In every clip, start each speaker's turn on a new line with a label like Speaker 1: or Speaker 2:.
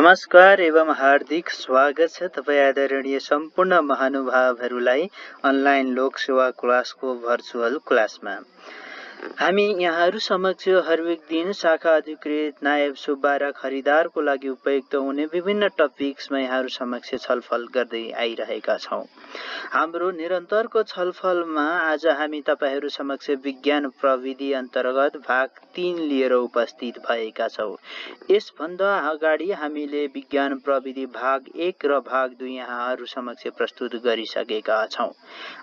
Speaker 1: नमस्कार एवं हार्दिक स्वागत छ तपाईँ आदरणीय सम्पूर्ण महानुभावहरूलाई अनलाइन लोकसेवा क्लासको भर्चुअल क्लासमा। हामी यहाँहरू समक्ष हरेक दिन शाखा अधिकृत नायब सुब्बा र खरिदारको लागि उपयुक्त हुने विभिन्न टपिक्समा यहाँहरू समक्ष छलफल गर्दै आइरहेका छौँ। हाम्रो निरन्तरको छलफलमा आज हामी तपाईहरू समक्ष विज्ञान प्रविधि अन्तर्गत भाग 3 लिएर उपस्थित भएका छौँ। यसभन्दा अगाडि हामीले विज्ञान प्रविधि भाग 1 र भाग 2 यहाँहरू समक्ष प्रस्तुत गरिसकेका छौँ।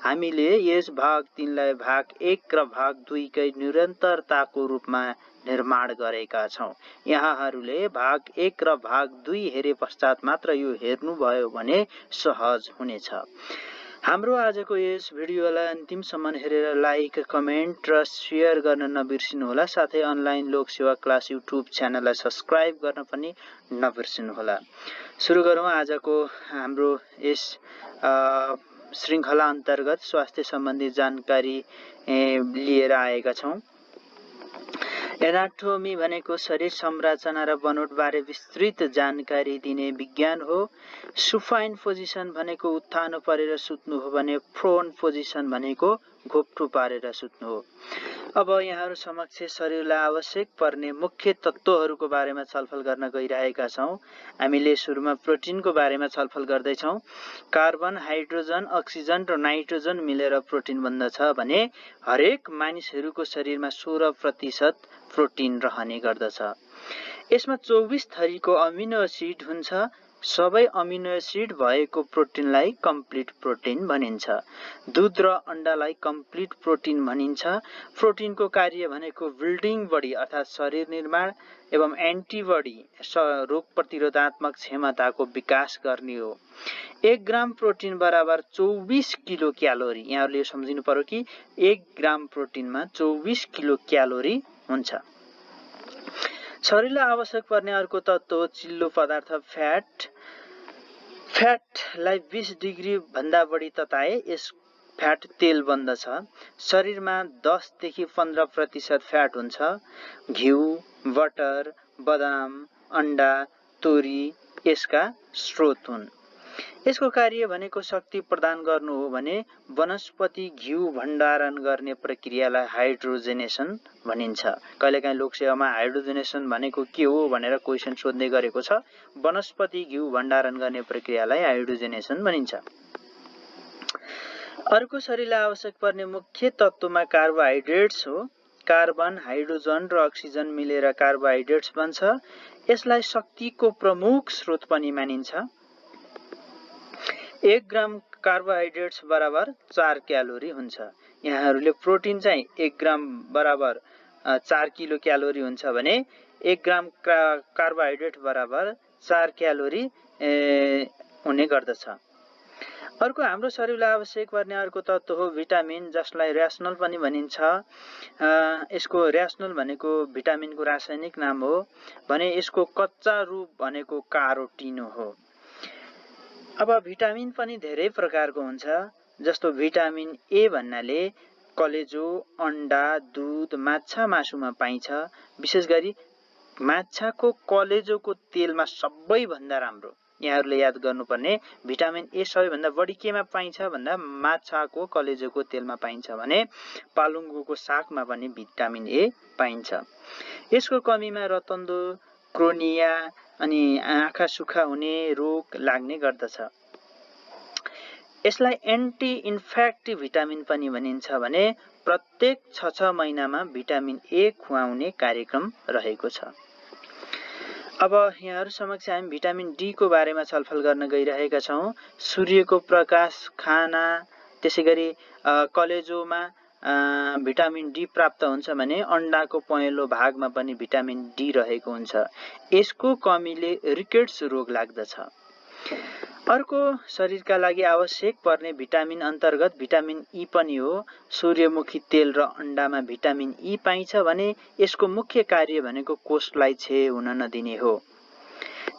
Speaker 1: हामीले यस भाग 3 लाई भाग 1 र भाग 2 कै निरन्तरताको रूपमा निर्माण गरेका छौँ। यहाँहरूले भाग 1 र भाग 2 हेरे पश्चात मात्र यो हेर्नुभयो भने सहज हुनेछ। हाम्रो आजको यस भिडियोलाई अन्तिमसम्म हेरेर लाइक, कमेन्ट र शेयर गर्न नबिर्सिनुहोला। साथै अनलाइन लोकसेवा क्लास युट्युब च्यानललाई सब्स्क्राइब गर्न पनि नबिर्सिनुहोला। सुरु गरौँ आजको हाम्रो यस श्रृङ्खला अन्तर्गत स्वास्थ्य सम्बन्धी जानकारी लिएर आएका छौँ। एनाटोमी भनेको शरीर संरचना र बनोटबारे विस्तृत जानकारी दिने विज्ञान हो। सुफाइन पोजिसन भनेको उत्थानो परेर सुत्नु हो भने प्रोन पोजिसन भनेको घोप्टो पारेर सुत्नु हो। अब यहाँहरू समक्ष शरीरलाई आवश्यक पर्ने मुख्य तत्त्वहरूको बारेमा छलफल गर्न गइरहेका छौँ। हामीले सुरुमा प्रोटिनको बारेमा छलफल गर्दैछौँ। कार्बन, हाइड्रोजन, अक्सिजन र नाइट्रोजन मिलेर प्रोटिन बन्दछ भने हरेक मानिसहरूको शरीरमा 16% प्रोटिन रहने गर्दछ। यसमा 24 थरीको अमिनो एसिड हुन्छ। सबै अमिनो एसिड भएको प्रोटिनलाई कम्प्लिट प्रोटिन भनिन्छ। दूध र अण्डालाई कम्प्लिट प्रोटिन भनिन्छ। प्रोटिनको कार्य भनेको बिल्डिङ बडी अर्थात् शरीर निर्माण एवं एन्टिबडी रोग प्रतिरोधात्मक क्षमताको विकास गर्ने हो। 1 ग्राम प्रोटिन बराबर 24 किलो क्यालोरी। यहाँहरूले सम्झिनु पर्यो कि 1 ग्राम प्रोटिनमा 24 किलो क्यालोरी हुन्छ। शरीरलाई आवश्यक पर्ने अर्को तत्त्व हो चिल्लो पदार्थ फ्याट। फ्याटलाई 20 डिग्री भन्दा बढी तताए यस फ्याट तेल बन्दछ। शरीरमा 10 देखि 15% फ्याट हुन्छ। घिउ, बटर, बदाम, अण्डा, तोरी यसका स्रोत हुन्। यसको कार्य भनेको शक्ति प्रदान गर्नु हो भने वनस्पति घिउ भण्डारण गर्ने प्रक्रियालाई हाइड्रोजेनेसन भनिन्छ। कहिलेकाहीँ लोकसेवामा हाइड्रोजेनेसन भनेको के हो भनेर क्वेशन सोध्ने गरेको छ। वनस्पति घिउ भण्डारण गर्ने प्रक्रियालाई हाइड्रोजेनेसन भनिन्छ। अर्को शरीरलाई आवश्यक पर्ने मुख्य तत्त्वमा कार्बोहाइड्रेट्स हो। कार्बन, हाइड्रोजन र अक्सिजन मिलेर कार्बोहाइड्रेट्स बन्छ। यसलाई शक्तिको प्रमुख स्रोत पनि मानिन्छ। 1 ग्राम कार्बोहाइड्रेट्स बराबर 4 क्यालोरी हुन्छ। यहाँहरूले प्रोटिन चाहिँ 1 ग्राम बराबर 4 किलो क्यालोरी हुन्छ भने 1 ग्राम कार्बोहाइड्रेट बराबर 4 क्यालोरी हुने गर्दछ। अर्को हाम्रो शरीरलाई आवश्यक पर्ने अर्को तत्त्व हो भिटामिन, जसलाई र्यासनल पनि भनिन्छ। यसको र्यासनल भनेको भिटामिनको रासायनिक नाम हो भने यसको कच्चा रूप भनेको कारोटिनो हो। अब भिटामिन पनि धेरै प्रकारको हुन्छ। जस्तो भिटामिन ए भन्नाले कलेजो, अण्डा, दूध, माछा, मासुमा पाइन्छ। विशेष गरी माछाको कलेजोको तेलमा सबैभन्दा राम्रो। यहाँहरूले याद गर्नुपर्ने भिटामिन ए सबैभन्दा बढी केमा पाइन्छ भन्दा माछाको कलेजोको तेलमा पाइन्छ भने पालुङ्गोको सागमा पनि भिटामिन ए पाइन्छ। यसको कमीमा रतन्दो, क्रोनिया अनि आँखा सुक्खा हुने रोग लाग्ने गर्दछ। यसलाई एन्टी इन्फेक्टिभ भिटामिन पनि भनिन्छ भने प्रत्येक 6 महिनामा भिटामिन ए खुवाउने कार्यक्रम रहेको छ। अब यहाँहरू समक्ष हामी भिटामिन डी को बारेमा छलफल गर्न गइरहेका छौँ। सूर्यको प्रकाश, खाना, त्यसैगरी कलेजोमा भिटामिन डी प्राप्त हुन्छ भने अण्डाको पहेँलो भागमा पनि भिटामिन डी रहेको हुन्छ। यसको कमीले रिकेट्स रोग लाग्दछ। अर्को शरीरका लागि आवश्यक पर्ने भिटामिन अन्तर्गत भिटामिन ई पनि हो। सूर्यमुखी तेल र अण्डामा भिटामिन ई पाइन्छ भने यसको मुख्य कार्य भनेको कोषलाई क्षय हुन नदिने हो।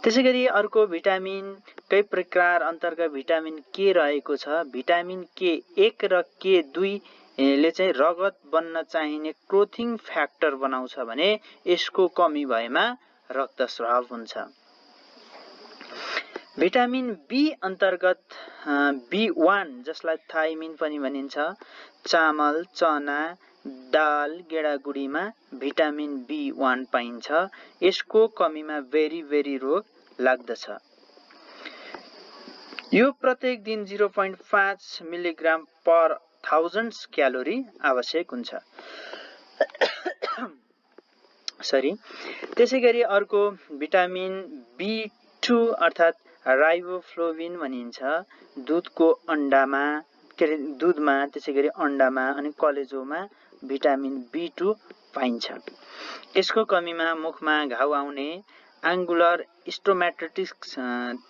Speaker 1: त्यसैगरी अर्को भिटामिन कै प्रकार अन्तर्गत भिटामिन के रहेको छ। भिटामिन के 1 र के 2 ले चाहिँ रगत बन्न चाहिने क्लोथिङ फ्याक्टर बनाउँछ भने यसको कमी भएमा रक्तस्राव हुन्छ। भिटामिन बी अन्तर्गत B1 जसलाई थाइमिन पनि भनिन्छ, चामल, चना, दाल, गेडागुडीमा भिटामिन B1 पाइन्छ। यसको कमीमा बेरी रोग लाग्दछ। यो प्रत्येक दिन 0.5 मिलिग्राम पर 1000 क्यालोरी आवश्यक हुन्छ। त्यसैगरी अर्को भिटामिन B2 अर्थात् राइबोफ्लोभिन भनिन्छ, दुधमा त्यसैगरी अन्डामा अनि कलेजोमा भिटामिन B2 पाइन्छ। यसको कमीमा मुखमा घाउ आउने, एङ्गुलर स्टोमाटाइटिस,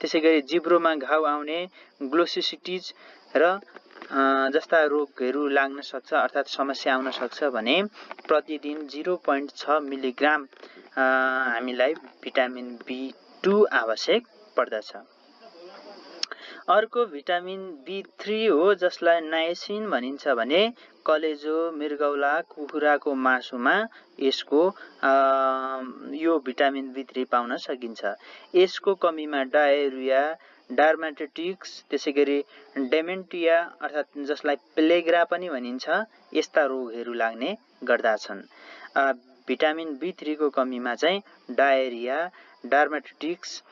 Speaker 1: त्यसैगरी जिब्रोमा घाउ आउने, ग्लोसिसिटिज र जस्ता रोगहरू लाग्न सक्छ अर्थात् समस्या आउन सक्छ भने प्रतिदिन 0.6 मिलिग्राम हामीलाई भिटामिन B2 आवश्यक पर्दछ। अर्को भिटामिन B3 हो जसलाई नाइसिन भनिन्छ भने कलेजो, मृगौला, कुखुराको मासुमा यो भिटामिन B3 पाउन सकिन्छ। यसको कमीमा डायरिया, डार्माटाइटिस, त्यसैगरी डेमेन्टिया अर्थात् जसलाई प्लेग्रा पनि भनिन्छ, यस्ता रोगहरू लाग्ने गर्दछन्। भिटामिन B3 को कमीमा चाहिँ डायरिया, डार्माटाइटिस,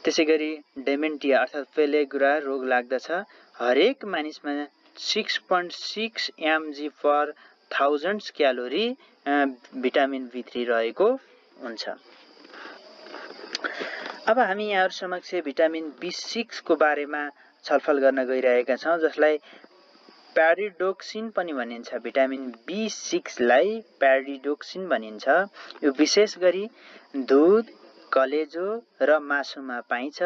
Speaker 1: त्यसैगरी डेमेन्टिया अर्थात् प्लेग्रा रोग लाग्दछ। हरेक मानिसमा 6.6 mg पर 1000 क्यालोरी भिटामिन B3 रहेको हुन्छ। अब हामी यहाँहरु समक्ष भिटामिन B6 को बारेमा छलफल गर्न गइरहेका छौं, जसलाई प्यारिडोक्सिन पनि भनिन्छ। भिटामिन B6 लाई प्यारिडोक्सिन भनिन्छ। यो विशेष गरी दूध, कलेजो र मासुमा पाइन्छ।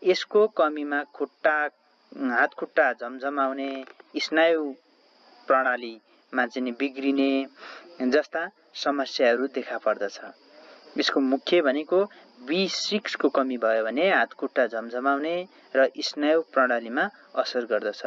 Speaker 1: यसको कमीमा हात खुट्टा झमझमाउने, स्नायु प्रणालीमा चाहिँ बिग्रिने जस्ता समस्याहरू देखा पर्दछ। यसको मुख्य भनेको B6 को कमी भयो भने हात खुट्टा झमझमाउने र स्नायु प्रणालीमा असर गर्दछ।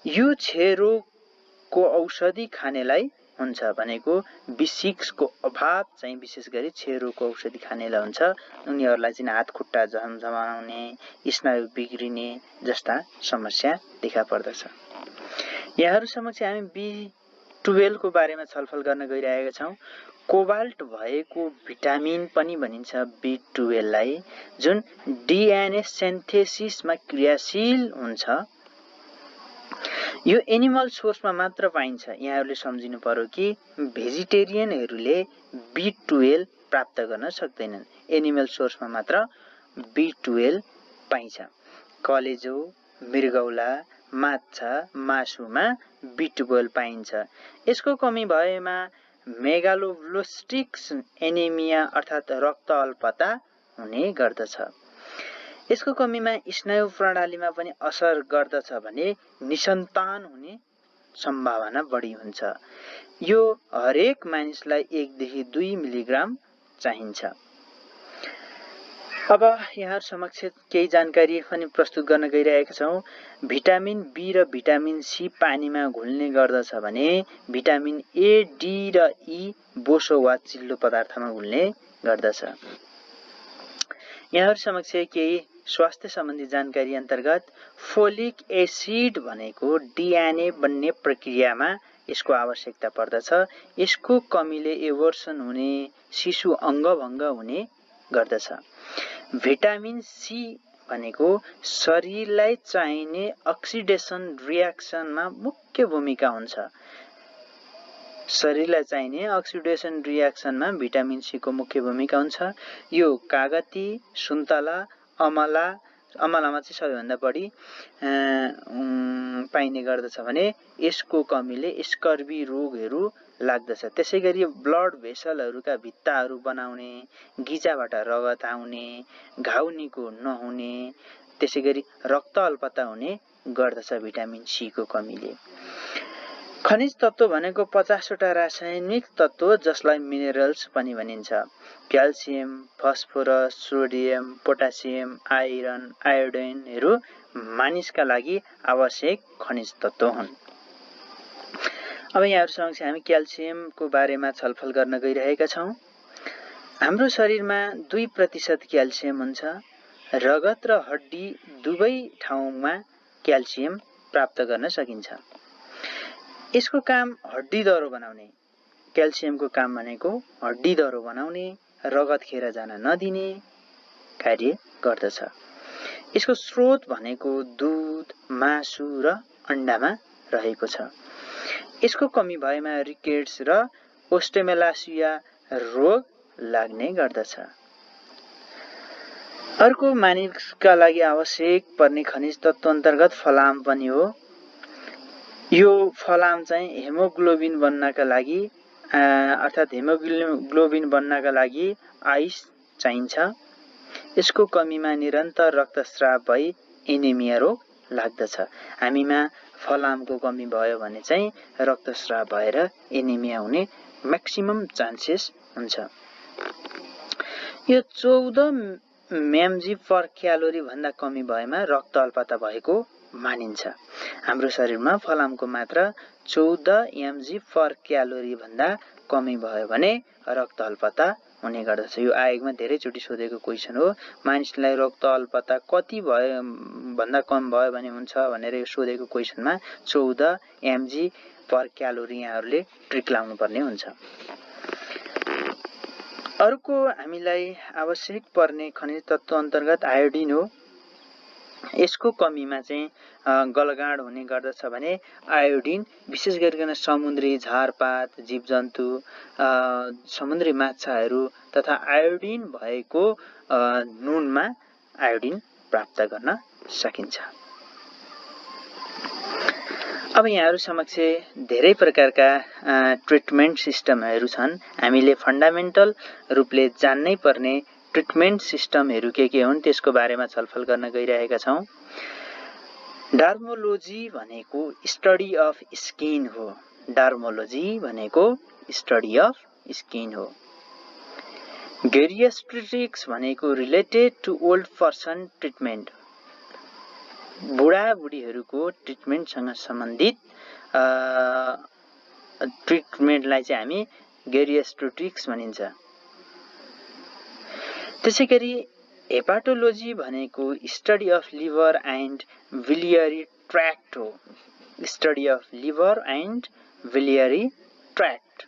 Speaker 1: यो क्षयरोगको औषधि खानेलाई हुन्छ भनेको B6 को अभाव चाहिँ विशेष गरी क्षयरोगको औषधि खानेलाई हुन्छ। उनीहरूलाई चाहिँ हात खुट्टा झमझमाउने, स्नायु बिग्रिने जस्ता समस्या देखा पर्दछ। यहाँहरु समक्ष हामी B12 को बारेमा छलफल गर्न गइरहेका छौं। कोबाल्ट भएको भिटामिन पनि भनिन्छ B12 लाई, जुन DNA सिन्थेसिसमा क्रियाशील हुन्छ। यो एनिमल सोर्समा मात्र पाइन्छ। यहाँहरुले सम्झिनु पर्यो कि भेजिटेरियनहरुले B12 प्राप्त गर्न सक्दैनन्। एनिमल सोर्समा मात्र B12 पाइन्छ। कलेजो, मृगौला, माछा, मासुमा B12 पाइन्छ। यसको कमी भएमा मेगालोब्लास्टिक एनिमिया अर्थात् रक्त अल्पता हुने गर्दछ। यसको कमीमा स्नायु प्रणालीमा पनि असर गर्दछ भने निसन्तान हुने सम्भावना बढी हुन्छ। यो हरेक मानिसलाई 1 देखि 2 मिलिग्राम चाहिन्छ। अब यहाँ समक्ष केही जानकारी पनि प्रस्तुत गर्न गइरहेका छौं। भिटामिन B र भिटामिन C पानीमा घुल्ने गर्दछ भने भिटामिन A, D र E बोसो वा चिल्लो पदार्थमा घुल्ने गर्दछ। यहाँ समक्ष केही स्वास्थ्य सम्बन्धी जानकारी अन्तर्गत फोलिक एसिड भनेको DNA बन्ने प्रक्रियामा यसको आवश्यकता पर्दछ। यसको कमीले एबोर्सन हुने, शिशु अङ्गभङ्ग हुने गर्दछ। भिटामिन C भनेको शरीरलाई चाहिने अक्सिडेसन रियाक्सनमा मुख्य भूमिका हुन्छ। शरीरलाई चाहिने अक्सिडेसन रियाक्सनमा भिटामिन C को मुख्य भूमिका हुन्छ। यो कागती, सुन्तला, अमलामा चाहिँ सबैभन्दा बढी पाइने गर्दछ भने यसको कमीले स्कर्वी रोगहरू लाग्दछ। त्यसैगरी ब्लड भेसलहरूका भित्ताहरू बनाउने, गिजाबाट रगत आउने, घाउ निको नहुने, त्यसैगरी रक्त अल्पता हुने गर्दछ भिटामिन C को कमीले। खनिज तत्व भनेको 50 वटा रासायनिक तत्व जसलाई मिनरल्स पनि भनिन्छ। Calcium, phosphorus, sodium, potassium, iron, आयोडिनहरू मानिसका लागि आवश्यक खनिज तत्व हुन्। अब यहाँहरुसँग हामी क्याल्सियमको बारेमा छलफल गर्न गइरहेका छौं। हाम्रो शरीरमा 2% क्याल्सियम हुन्छ रगत र हड्डी दुवै ठाउँमा क्याल्सियम प्राप्त गर्न सकिन्छ। यसको काम हड्डी दह्रो बनाउने, क्याल्सियमको काम भनेको हड्डी दह्रो बनाउने, रगत खेर जान नदिने कार्य गर्दछ। यसको स्रोत भनेको दूध, मासु र अण्डामा रहेको छ। यसको कमी भएमा रिकेट्स र ओस्टेमेलासिया रोग लाग्ने गर्दछ। अर्को मानिसका लागि आवश्यक पर्ने खनिज तत्त्व अन्तर्गत फलाम पनि हो। यो फलाम चाहिँ हेमोग्लोबिन बन्नका लागि अर्थात् हेमोग्लोबिन बन्नका लागि आइस चाहिन्छ। यसको कमीमा निरन्तर रक्तस्राव भई एनिमिया रोग लाग्दछ। हामीमा फलामको कमी भयो भने चाहिँ रक्तस्राव भएर एनिमिया हुने म्याक्सिमम चान्सेस हुन्छ। यो 14 mg पर क्यालोरी भन्दा कमी भएमा रक्त अल्पता भएको मानिन्छ। हाम्रो शरीरमा फलामको मात्रा 14 mg पर क्यालोरी भन्दा कमी भयो भने रक्त अल्पता हुने गर्दछ। यो आयोगमा धेरैचोटि सोधेको क्वेसन हो। मानिसलाई रक्त अल्पता कति भयो भन्दा कम भयो भने हुन्छ भनेर यो सोधेको क्वेसनमा 14 mg पर क्यालोरी यहाँहरूले ट्रिक लाउनु पर्ने हुन्छ। अर्को हामीलाई आवश्यक पर्ने खनिज तत्त्व अन्तर्गत आयोडिन हो। यसको कमीमा चाहिँ गलगाँड हुने गर्दछ भने आयोडिन विशेष गरिकन समुद्री झारपात, जीवजन्तु, समुद्री माछाहरू तथा आयोडिन भएको नुनमा आयोडिन प्राप्त गर्न सकिन्छ। अब यहाँहरू समक्ष धेरै प्रकारका ट्रिटमेन्ट सिस्टमहरू छन्। हामीले फन्डामेन्टल रूपले जान्नै पर्ने ट्रिटमेन्ट सिस्टमहरू के हुन् त्यसको बारेमा छलफल गर्न गइरहेका छौँ। डर्मोलोजी भनेको स्टडी अफ स्किन हो। डर्मोलोजी भनेको स्टडी अफ स्किन हो। गेरियाट्रिक्स भनेको related to old person treatment, बुढाबुढीहरूको ट्रिटमेन्टसँग सम्बन्धित ट्रिटमेन्टलाई चाहिँ हामी गेरियाट्रिक्स भनिन्छ। त्यसैगरी हेपाटोलोजी भनेको study of liver and biliary tract हो। Study of liver and biliary tract.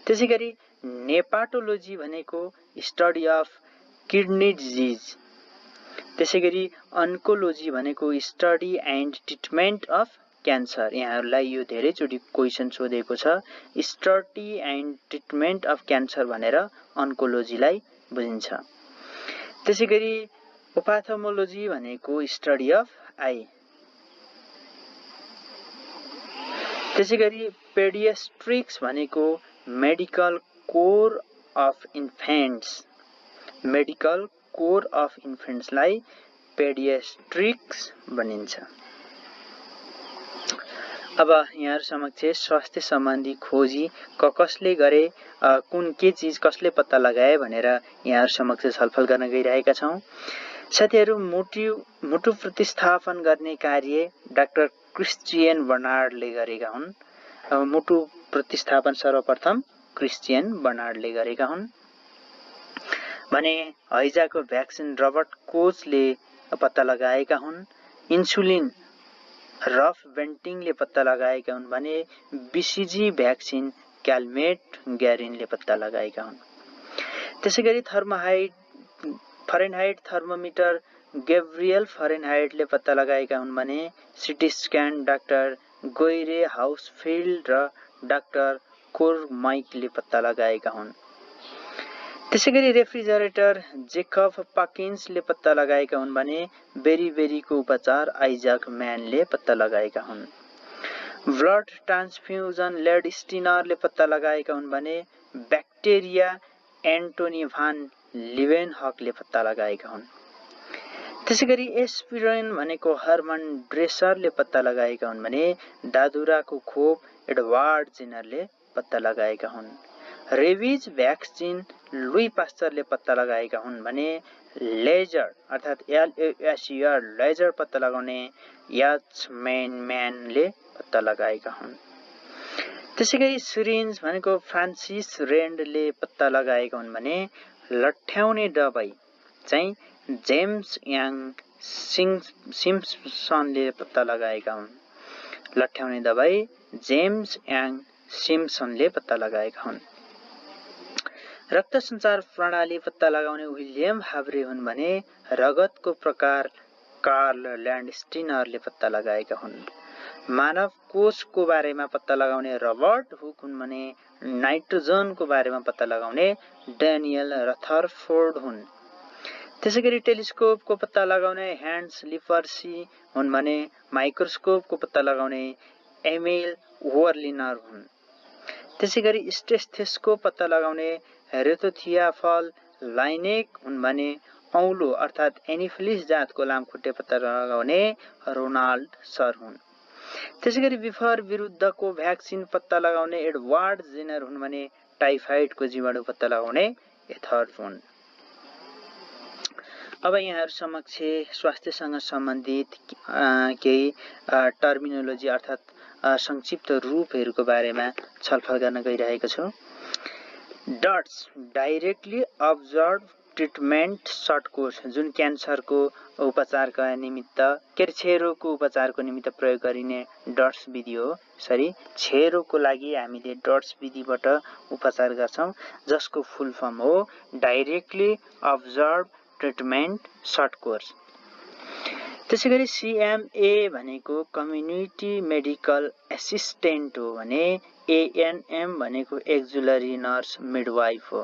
Speaker 1: त्यसैगरी नेपाटोलोजी भनेको स्टडी अफ किडनी डिजिज। त्यसैगरी अन्कोलोजी भनेको study and treatment of cancer. यहाँहरूलाई यो धेरैचोटि क्वेसन सोधेको छ। Study and treatment of cancer भनेर अन्कोलोजीलाई बुझिन्छ। त्यसैगरी ओपाथोमोलोजी भनेको स्टडी अफ आई। त्यसैगरी पेडियाट्रिक्स भनेको medical care of infants. Medical care of इन्फेन्ट्सलाई पेडियाट्रिक्स भनिन्छ। अब यहाँहरू समक्ष स्वास्थ्य सम्बन्धी खोजी कसले गरे, कुन के चिज कसले पत्ता लगाए भनेर यहाँहरू समक्ष छलफल गर्न गइरहेका छौँ। साथीहरू, मुटु प्रतिस्थापन गर्ने कार्य डाक्टर क्रिस्चियन बर्नार्डले गरेका हुन्। मुटु प्रतिस्थापन सर्वप्रथम क्रिस्चियन बर्नार्डले गरेका हुन् भने हैजाको भ्याक्सिन रबर्ट कोचले पत्ता लगाएका हुन्। इन्सुलिन रफ बेन्टिङले पत्ता लगाएका हुन् भने बीसीजी भ्याक्सिन क्यालमेट ग्यारिनले पत्ता लगाएका हुन्। त्यसैगरी फरेनहाइट थर्मोमिटर गैब्रियल फरेनहाइटले पत्ता लगाएका हुन् भने सिटी स्क्यान डाक्टर गोइरे हाउसफिल्ड र डाक्टर कोरमाइकले पत्ता लगाएका हुन्। त्यसैगरी रेफ्रिजरेटर जेकब पाकिन्सले पत्ता लगाएका हुन् भने बेरीबेरीको उपचार आइजाक म्यानले पत्ता लगाएका हुन्। ब्लड ट्रान्सफ्युजन लेड स्टिनरले पत्ता लगाएका हुन् भने ब्याक्टेरिया एन्टोनी भान लिवेनहकले पत्ता लगाएका हुन्। त्यसैगरी एस्पिरिन भनेको हर्मन ड्रेसरले पत्ता लगाएका हुन् भने दादुराको खोप एडवर्ड जेनरले पत्ता लगाएका हुन्। रेबिज भ्याक्सिन लुई पास्चरले पत्ता लगाएका हुन् भने लेजर अर्थात् LASER लेजर पत्ता लगाउने याचम्यानले पत्ता लगाएका हुन्। त्यसैगरी सिरिन्ज भनेको फ्रान्सिस रेन्डले पत्ता लगाएका हुन् भने लट्ठ्याउने दबाई चाहिँ जेम्स याङ सिम्पसनले पत्ता लगाएका हुन्। लट्ठ्याउने दबाई जेम्स याङ सिम्पसनले पत्ता लगाएका हुन्। रक्त सञ्चार प्रणाली पत्ता लगाउने विलियम हाब्रे हुन् भने रगतको प्रकार कार्ल ल्यान्डस्टिनरले पत्ता लगाएका हुन्। मानव कोषको बारेमा पत्ता लगाउने रबर्ट हुक हुन् भने नाइट्रोजनको बारेमा पत्ता लगाउने डेनियल रथरफोर्ड हुन्। त्यसैगरी टेलिस्कोपको पत्ता लगाउने ह्यान्स लिपर्सी हुन् भने माइक्रोस्कोपको पत्ता लगाउने एमिल वर्लिनर हुन्। त्यसैगरी स्टेथोस्कोप पत्ता लगाउने रेथोथियाफल लाइनेक हुन् भने औलो अर्थात् एनिफिलिस जातको लामखुट्टे पत्ता लगाउने रोनाल्ड सर हुन्। त्यसैगरी विफर विरुद्धको भ्याक्सिन पत्ता लगाउने एडवर्ड जेनर हुन् भने टाइफाइडको जीवाणु पत्ता लगाउने एथर्ड हुन्। अब यहाँहरू समक्ष स्वास्थ्यसँग सम्बन्धित केही टर्मिनोलोजी अर्थात् संक्षिप्त रूपहरूको बारेमा छलफल गर्न गइरहेको छु। DOTS directly observe treatment short course जुन क्यान्सरको उपचारका निमित्त क्षयरोगको उपचारको निमित्त प्रयोग गरिने डट्स विधि हो। सरी क्षयरोगको लागि हामीले डट्स विधिबाट उपचार गर्छौं जसको फुल फर्म हो directly observe treatment short course. त्यसैगरी सीएमए भनेको कम्युनिटी मेडिकल एसिस्टेन्ट हो भने एएनएम भनेको एक्जुलरी नर्स मिडवाइफ हो।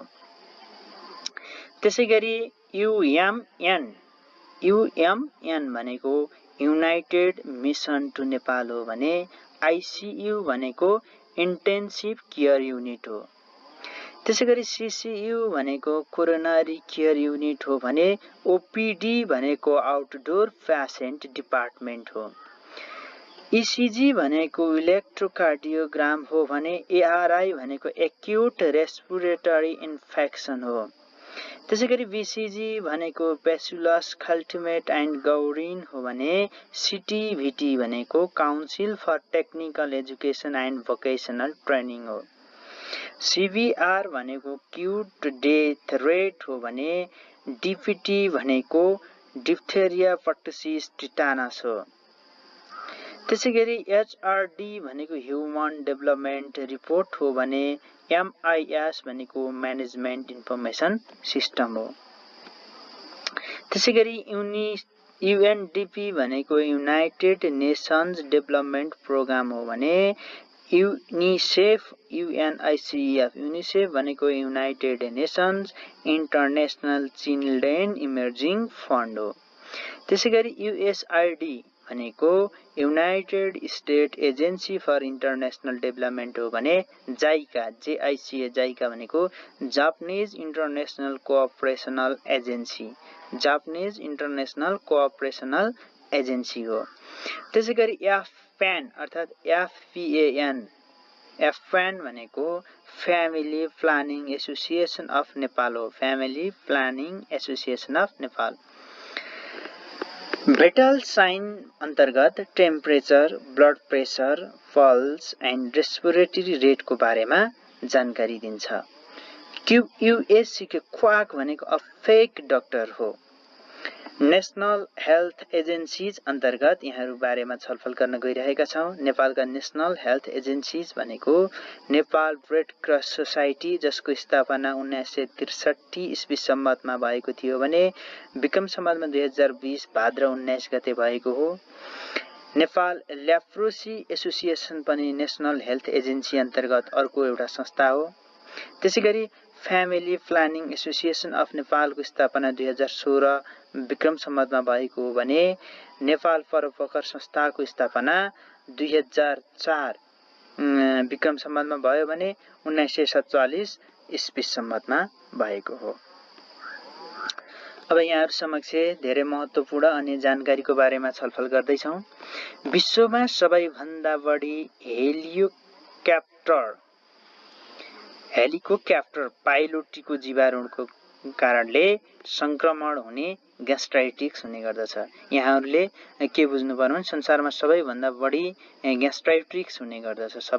Speaker 1: त्यसैगरी युएमएन भनेको युनाइटेड मिसन टु नेपाल हो भने आइसियु भनेको इन्टेन्सिभ केयर युनिट हो। त्यसैगरी सीसीयु भनेको कोरोनरी केयर युनिट हो भने ओपीडी भनेको आउटडोर पेशेन्ट डिपार्टमेन्ट हो। इसिजी भनेको इलेक्ट्रोकार्डियोग्राम हो भने एआरआई भनेको एक्युट रेस्पिरेटरी इन्फेक्सन हो। त्यसैगरी बीसीजी भनेको बेसिलस खल्टिमेट एन्ड गौरिन हो भने सीटीभीटी भनेको council for technical education and vocational training हो। सीबीआर भनेको क्युट डेथ रेट हो भने डीपीटी भनेको डिप्थेरिया पर्टुसिस टिटानस हो। त्यसैगरी एचआरडी भनेको ह्युमन डेभलपमेन्ट रिपोर्ट हो भने एमआइएस भनेको म्यानेजमेन्ट इन्फर्मेसन सिस्टम हो। त्यसैगरी युएनडीपी भनेको युनाइटेड नेसन्स डेभलपमेन्ट प्रोग्राम हो भने युनिसेफ युएनआइसिएफ युनिसेफ भनेको United Nations International Children Emerging Fund हो। त्यसैगरी युएसआइडी भनेको United State Agency for International Development हो भने जाइका जेआइसिए जाइका भनेको Japanese International Cooperational Agency Japanese International Cooperational Agency हो। त्यसैगरी एफप्यान अर्थात् एफप्यान भनेको family planning association of Nepal हो। Family planning association of Nepal. Vital sign अन्तर्गत temperature blood pressure pulse and respiratory रेटको बारेमा जानकारी दिन्छ। क्युयुएससीको क्वाक भनेको अ फेक डाक्टर हो। नेशनल हेल्थ एजेन्सीज अन्तर्गत यहाँहरू बारेमा छलफल गर्न गइरहेका छौँ। नेपालका नेशनल हेल्थ एजेन्सीज भनेको नेपाल रेड क्रस सोसाइटी जसको स्थापना 1963 इस्वी सम्मतमा भएको थियो भने विक्रम सम्मतमा 2020 भाद्र 19 गते भएको हो। नेपाल ल्याप्रोसी एसोसिएसन पनि नेशनल हेल्थ एजेन्सी अन्तर्गत अर्को एउटा संस्था हो। त्यसैगरी फ्यामिली प्लानिङ एसोसिएसन अफ नेपालको स्थापना 2016 विक्रम सम्मतमा भएको हो भने नेपाल परोपकार संस्थाको स्थापना 2004 विक्रम सम्मतमा भयो भने 1947 इस्वी सम्मतमा भएको हो। अब यहाँहरू समक्ष धेरै महत्त्वपूर्ण अन्य जानकारीको बारेमा छलफल गर्दैछौँ। विश्वमा सबैभन्दा बढी हेलिकोप्टर पाइलोटीको जीवाणुको कारणले संक्रमण हुने ग्यास्ट्राइटिस हुने गर्दछ। यहाँहरूले के बुझ्नु पर्यो भने संसारमा सबैभन्दा बढी ग्यास्ट्राइटिस हुने गर्दछ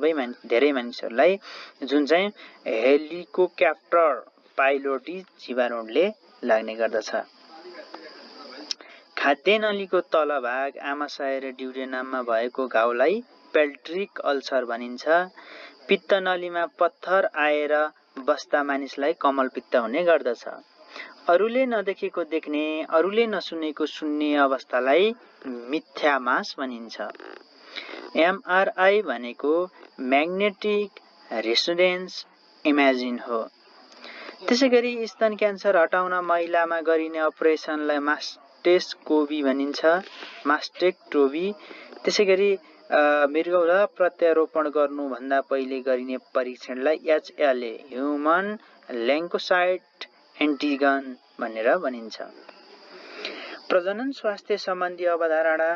Speaker 1: धेरै मानिसहरूलाई जुन चाहिँ हेलिकोप्टर पाइलोटी जीवाणुले लाग्ने गर्दछ। खाद्य नलीको तल भाग आमाशय र ड्युडेनममा भएको घाउलाई पेल्ट्रिक अल्सर भनिन्छ। पित्त नलीमा पत्थर आएर बस्दा मानिसलाई कमलपित्त हुने गर्दछ। अरूले नदेखेको देख्ने, अरूले नसुनेको सुन्ने अवस्थालाई मिथ्यामास भनिन्छ। एमआरआई भनेको म्याग्नेटिक रेसोनेन्स इमेजिङ हो। त्यसैगरी स्तन क्यान्सर हटाउन महिलामा गरिने अपरेसनलाई मास्टेक्टोमी भनिन्छ। मास्टेक्टोमी। त्यसैगरी मृगौला प्रत्यारोपण गर्नुभन्दा पहिले गरिने परीक्षणलाई एचएलए ह्युमन ल्याङ्कोसाइट एन्टिजन भनेर भनिन्छ। प्रजनन स्वास्थ्य सम्बन्धी अवधारणा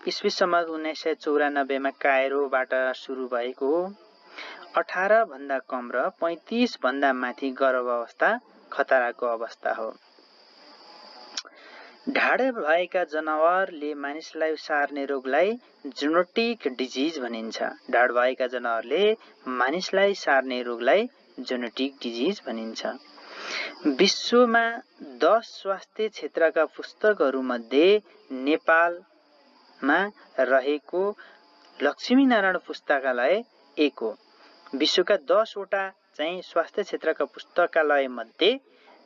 Speaker 1: ईस्वी सम्वत 1994 मा कायरोबाट सुरु भएको हो। 18 भन्दा कम र 35 भन्दा माथि गर्भावस्था खतराको अवस्था हो। ढाड भएका जनावरले मानिसलाई सार्ने रोगलाई जुनोटिक डिजिज भनिन्छ। ढाड भएका जनावरले मानिसलाई सार्ने रोगलाई जुनोटिक डिजिज भनिन्छ। विश्वमा 10 स्वास्थ्य क्षेत्रका पुस्तकहरूमध्ये नेपालमा रहेको लक्ष्मीनारायण पुस्तकालय एक हो। विश्वका 10 वटा चाहिँ स्वास्थ्य क्षेत्रका पुस्तकालय मध्ये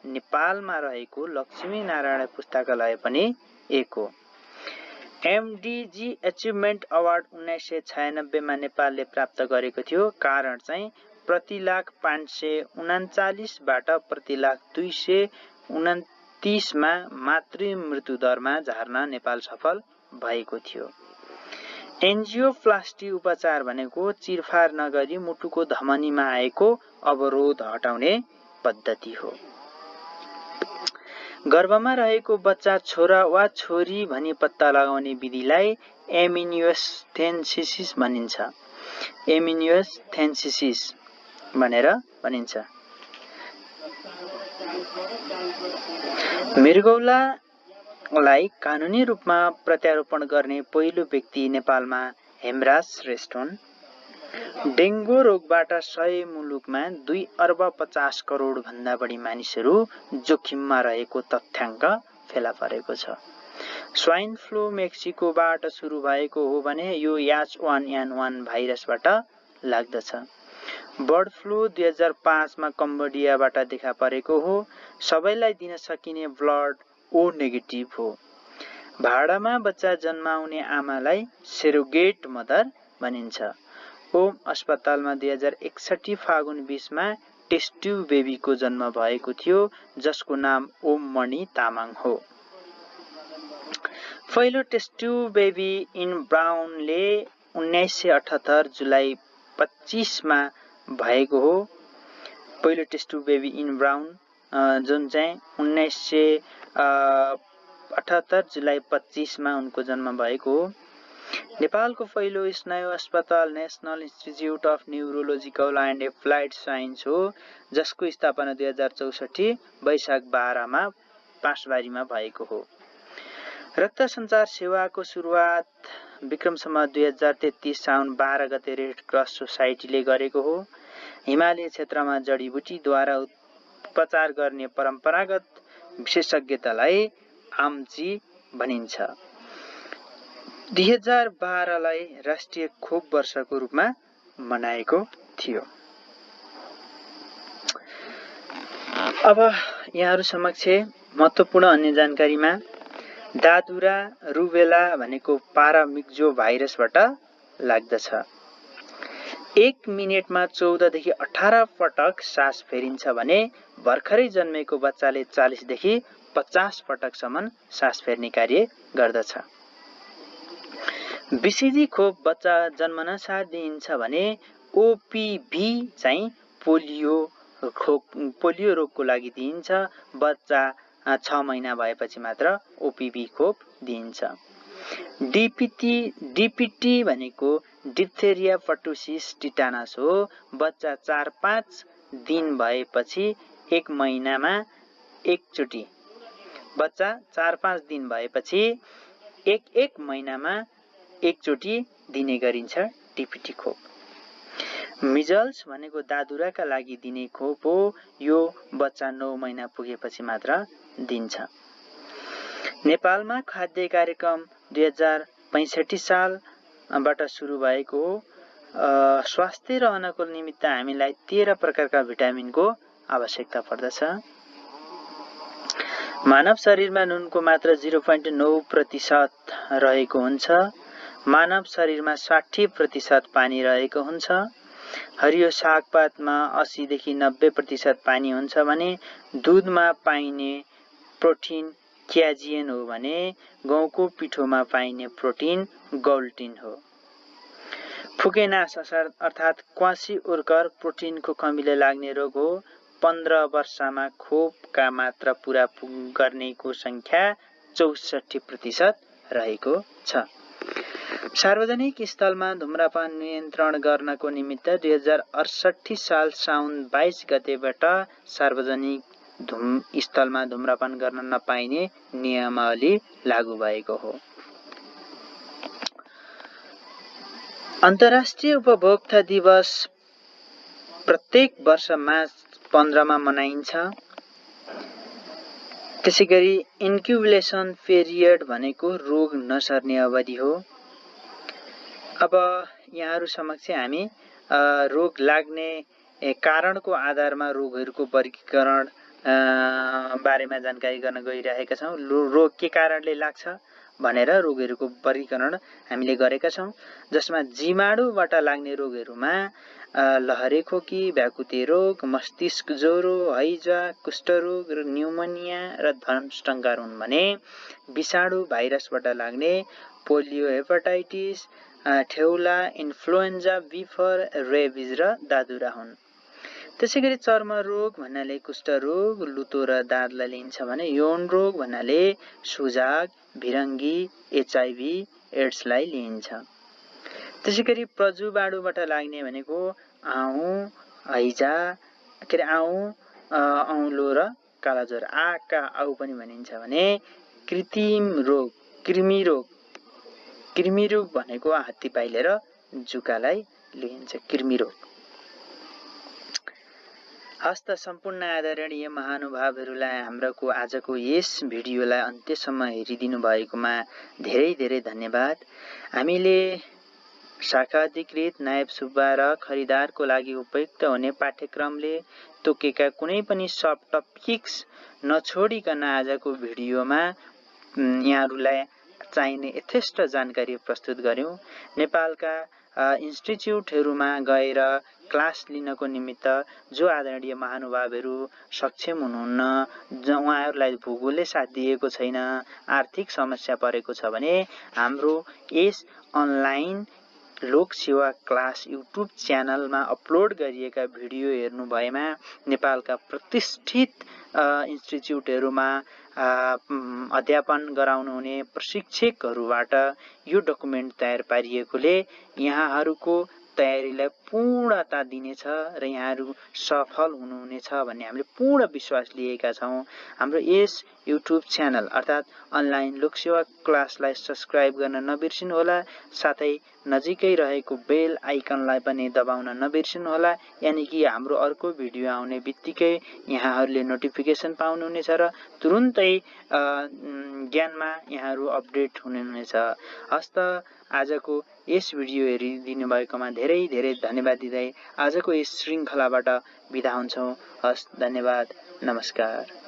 Speaker 1: नेपालमा रहेको लक्ष्मीनारायण पुस्तकालय पनि एक हो। एमडिजी अचिभमेन्ट अवार्ड 1996 मा नेपालले प्राप्त गरेको थियो। कारण चाहिँ प्रति लाख 539 बाट प्रति लाख 229 मा मातृ मृत्यु दरमा झार्न नेपाल सफल भएको थियो। एन्जियोप्लास्टी उपचार भनेको चिरफार नगरी मुटुको धमनीमा आएको अवरोध हटाउने पद्धति हो। गर्भमा रहेको बच्चा छोरा वा छोरी भनी पत्ता लगाउने विधिलाई एमिनियोस्थेन्सिस भनिन्छ। एमिनियोस्थेन्सिस भनेर भनिन्छ। मृगौलालाई कानुनी रूपमा प्रत्यारोपण गर्ने पहिलो व्यक्ति नेपालमा हेमराज श्रेष्ठ हुन्। डेङ्गु रोगबाट 100 मुलुकमा 2 अर्ब 50 करोड भन्दा बढी मानिसहरू जोखिममा रहेको तथ्याङ्क फेला परेको छ। स्वाइन फ्लू मेक्सिकोबाट सुरु भएको हो भने यो H1N1 भाइरसबाट लाग्दछ। बर्ड फ्लू 2005 मा कम्बोडियाबाट देखा परेको हो। सबैलाई दिन सकिने ब्लड ओ नेगेटिभ हो। भाडामा बच्चा जन्माउने आमालाई सेरोगेट मदर भनिन्छ। ओम अस्पतालमा 2061 फागुन 20 मा टेस्ट ट्युब बेबीको जन्म भएको थियो जसको नाम ओम मणि तामाङ हो। पहिलो टेस्ट ट्युब बेबी इन ब्राउनले 1978 जुलाई 25 मा भएको हो। पहिलो टेस्ट ट्युब बेबी इन ब्राउन जुन चाहिँ 1978 जुलाई 25 मा उनको जन्म भएको हो। नेपालको पहिलो स्नायु अस्पताल national institute of neurological and applied science हो जसको स्थापना 2064 वैशाख 12 मा पाँचबारीमा भएको हो। रक्त सञ्चार सेवाको सुरुवात विक्रम सम्वत 2033 साउन 12 गते रेड क्रस सोसाइटीले गरेको हो। हिमालय क्षेत्रमा जडीबुटीद्वारा उपचार गर्ने परम्परागत विशेषज्ञतालाई आम्ची भनिन्छ। 2012 लाई राष्ट्रिय खोप वर्षको रूपमा मनाएको थियो। अब यहाँहरू समक्ष महत्त्वपूर्ण अन्य जानकारीमा दादुरा रुबेला भनेको पारामिक्जो भाइरसबाट लाग्दछ। 1 मिनेटमा 14 देखि 18 पटक सास फेरिन्छ भने भर्खरै जन्मेको बच्चाले 40 देखि 50 पटकसम्म सास फेर्ने कार्य गर्दछ। बीसीजी खोप बच्चा जन्मन साथ दिइन्छ भने ओपीभी चाहिँ पोलियो रोगको लागि दिइन्छ। बच्चा 6 महिना भएपछि मात्र ओपीभी खोप दिइन्छ। डीपीटी भनेको डिप्थेरिया पर्टुसिस टिटानस हो। बच्चा 4-5 दिन भएपछि 1 महिनामा एकचोटि बच्चा 4-5 दिन भएपछि एक महिनामा एकचोटि दिने गरिन्छ डीपीटी खोप। मिजल्स भनेको दादुराका लागि दिने खोप हो। यो बच्चा 9 महिना पुगेपछि मात्र दिन्छ। नेपालमा खाद्य कार्यक्रम 2065 सालबाट सुरु भएको हो। स्वास्थ्य रहनको निमित्त हामीलाई 13 प्रकारका भिटामिनको आवश्यकता पर्दछ। मानव शरीरमा नुनको मात्रा 0.9% रहेको हुन्छ। मानव शरीरमा 60% पानी रहेको हुन्छ। हरियो सागपातमा 80 देखि 90% पानी हुन्छ भने दूधमा पाइने प्रोटिन क्याजिन हो भने गहुँको पिठोमा पाइने प्रोटिन गौल्टिन हो। फुकेनास अर्थात् क्वासी उर्कर प्रोटिनको कमीले लाग्ने रोग हो। 15 वर्षमा खोपका मात्रा पूरा गर्नेको संख्या 64% रहेको छ। सार्वजनिक स्थलमा धूम्रपान नियन्त्रण गर्नको निमित्त 2068 साल साउन 22 गतेबाट सार्वजनिक स्थलमा धूम्रपान गर्न नपाइने नियमावली लागू भएको हो। अन्तर्राष्ट्रिय उपभोक्ता दिवस प्रत्येक वर्ष मार्च 15 मा मनाइन्छ। त्यसैगरी इन्क्युबेसन पिरियड भनेको रोग नसर्ने अवधि हो। अब यहाँहरु समक्ष हामी रोग लाग्ने कारणको आधारमा रोगहरूको वर्गीकरण बारेमा जानकारी गर्न गइरहेका छौं। रोग के कारणले लाग्छ भनेर रोगहरूको वर्गीकरण हामीले गरेका छौं, जसमा जीवाणुबाट लाग्ने रोगहरूमा लहरे खोकी, भ्याकुते रोग, मस्तिष्क ज्वरो, हैजा, कुष्ठरोग र न्युमोनिया र धनुष्टङ्कार हुन् भने विषाणु भाइरसबाट लाग्ने पोलियो, हेपाटाइटिस, ठेउला, इन्फ्लुएन्जा, बिफर, रेबिज र दादुरा हुन्। त्यसैगरी चर्म रोग भन्नाले कुष्ठरोग, लुतो र दादलाई लिन्छ भने यौन रोग भन्नाले सुजाक, भिरङ्गी, एचआईभी, एड्सलाई लिइन्छ। त्यसैगरी प्रजुवाणुबाट लाग्ने भनेको आउँ, हैजा, औलो र कालाज्वर, आका आउ पनि भनिन्छ भने कृमि रोग भनेको हात्तीपाइले र जुकालाई लिइन्छ कृमि रोग। हस्त सम्पूर्ण आदरणीय महानुभावहरूलाई हाम्रोको आजको यस भिडियोलाई अन्त्यसम्म हेरिदिनु भएकोमा धेरै धेरै धन्यवाद। हामीले शाखा अधिकृत नायब सुब्बा र खरिदारको लागि उपयुक्त हुने पाठ्यक्रमले तोकेका कुनै पनि सब टपिक्स नछोडिकन आजको भिडियोमा यहाँहरूलाई चाहिने यथेष्ट जानकारी प्रस्तुत गर्यौं। नेपालका इन्स्टिच्युटहरूमा गएर क्लास लिनको निमित्त जो आदरणीय महानुभावहरू सक्षम हुनुहुन्न, उहाँहरूलाई भूगोलले साथ दिएको छैन, आर्थिक समस्या परेको छ भने हाम्रो यस अनलाइन लोक सेवा क्लास युट्युब च्यानलमा अपलोड गरिएका भिडियो हेर्नु भएमा नेपालका प्रतिष्ठित इन्स्टिच्युटहरूमा अध्यापन गराउनुहुने प्रशिक्षकहरूबाट यो डकुमेन्ट तयार पारिएकोले यहाँहरूको तयारीलाई पूर्णता दिनेछ र यहाँहरू सफल हुनुहुनेछ भन्ने हामीले पूर्ण विश्वास लिएका छौं। हाम्रो यस युट्युब च्यानल अर्थात् अनलाइन लोकसेवा क्लासलाई सब्स्क्राइब गर्न नबिर्सिनुहोला, साथै नजिकै रहेको बेल आइकनलाई पनि दबाउन नबिर्सिनुहोला, यानि कि हाम्रो अर्को भिडियो आउने बित्तिकै यहाँहरूले नोटिफिकेसन पाउनुहुनेछ र तुरुन्तै ज्ञानमा यहाँहरू अपडेट हुनुहुनेछ। हस्त आजको यस भिडियो हेरिदिनु भएकोमा धेरै धेरै धन्यवाद दिँदै आजको यस श्रृङ्खलाबाट बिदा हुन्छौं। हस्त, धन्यवाद, नमस्कार।